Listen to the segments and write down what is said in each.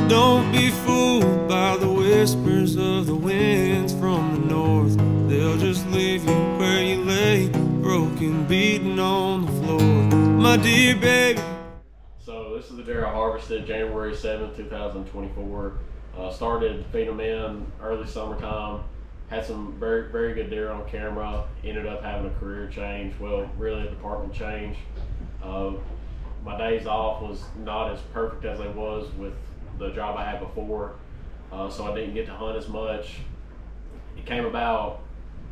Don't be fooled by the whispers of the winds from the north. They'll just leave you where you lay, broken, beaten on the floor, my dear baby. So this is the deer I harvested January 7th, 2024. Started feeding them in early summertime. Had some very, very good deer on camera. Ended up having a career change. Well, really a department change. My days off was not as perfect as they was with the job I had before, so I didn't get to hunt as much. It came about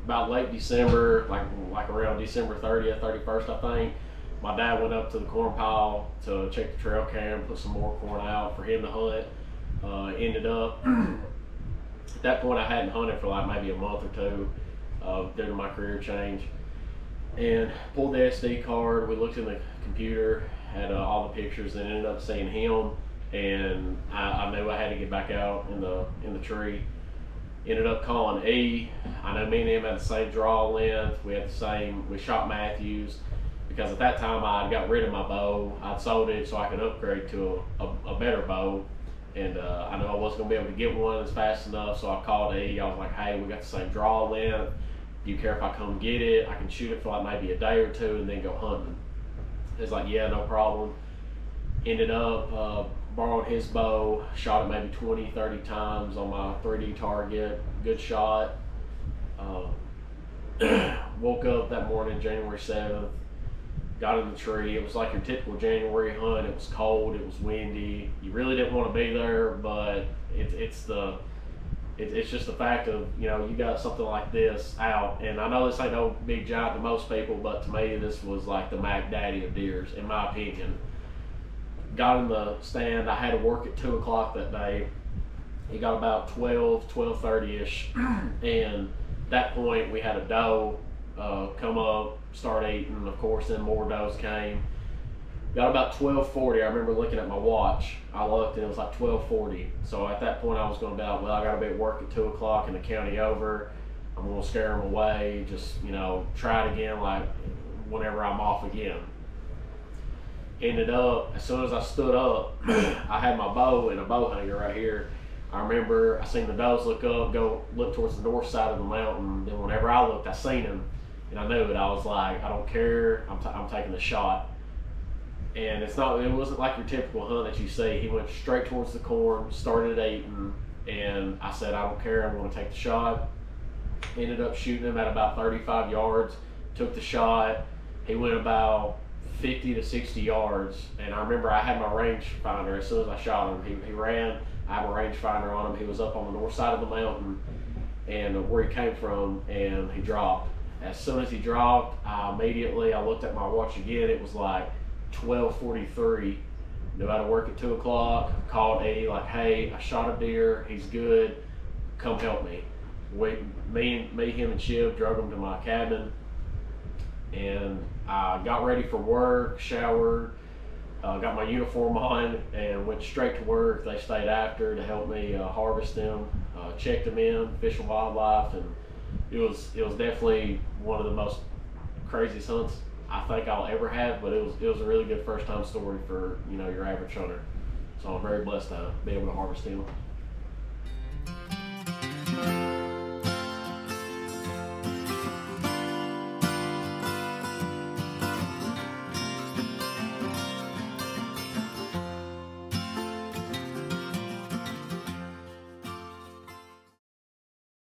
late December, like around December 30th, 31st, I think. My dad went up to the corn pile to check the trail cam, put some more corn out for him to hunt. Ended up, at that point I hadn't hunted for like maybe a month or two due to my career change. And pulled the SD card, we looked in the computer, had all the pictures, and ended up seeing him. And I knew I had to get back out in the tree. Ended up calling E. I know me and him had the same draw length. We shot Matthews, because at that time I got rid of my bow. I'd sold it so I could upgrade to a better bow. And I knew I wasn't gonna be able to get one as fast enough, so I called E. I was like, hey, we got the same draw length. Do you care if I come get it? I can shoot it for like maybe a day or two and then go hunting. He's like, yeah, no problem. Ended up borrowing his bow, shot it maybe 20, 30 times on my 3D target. Good shot. Woke up that morning, January 7th, got in the tree. It was like your typical January hunt. It was cold, it was windy. You really didn't want to be there, but it's just the fact of, you know, you got something like this out. And I know this ain't no big giant to most people, but to me this was like the Mac Daddy of deers, in my opinion. Got in the stand. I had to work at 2 o'clock that day. It got about 12:30ish, and at that point we had a doe come up, start eating. Of course, then more does came. Got about 12:40. I remember looking at my watch. I looked and it was like 12:40. So at that point I was going to be like, well, I got to be at work at 2 o'clock in the county over. I'm going to scare them away. Just, you know, try it again like whenever I'm off again. Ended up, as soon as I stood up, I had my bow in a bow hanger right here. I remember I seen the does look up, go look towards the north side of the mountain. Then whenever I looked, I seen him, and I knew it. I was like, I don't care. I'm taking the shot. And it wasn't like your typical hunt that you see. He went straight towards the corn, started eating, and I said, I don't care. I'm going to take the shot. Ended up shooting him at about 35 yards. Took the shot. He went about 50 to 60 yards, and I remember I had my rangefinder. As soon as I shot him, he ran. I have a rangefinder on him. He was up on the north side of the mountain, and where he came from, and he dropped. As soon as he dropped, I looked at my watch again. It was like 12:43. Knew I had to work at 2 o'clock. Called Eddie like, hey, I shot a deer. He's good. Come help me. Him, and Shiv drug him to my cabin, and I got ready for work, showered, got my uniform on, and went straight to work. They stayed after to help me harvest them, checked them in, Fish and Wildlife, and it was definitely one of the most craziest hunts I think I'll ever have. But it was a really good first time story for, you know, your average hunter. So I'm very blessed to be able to harvest them.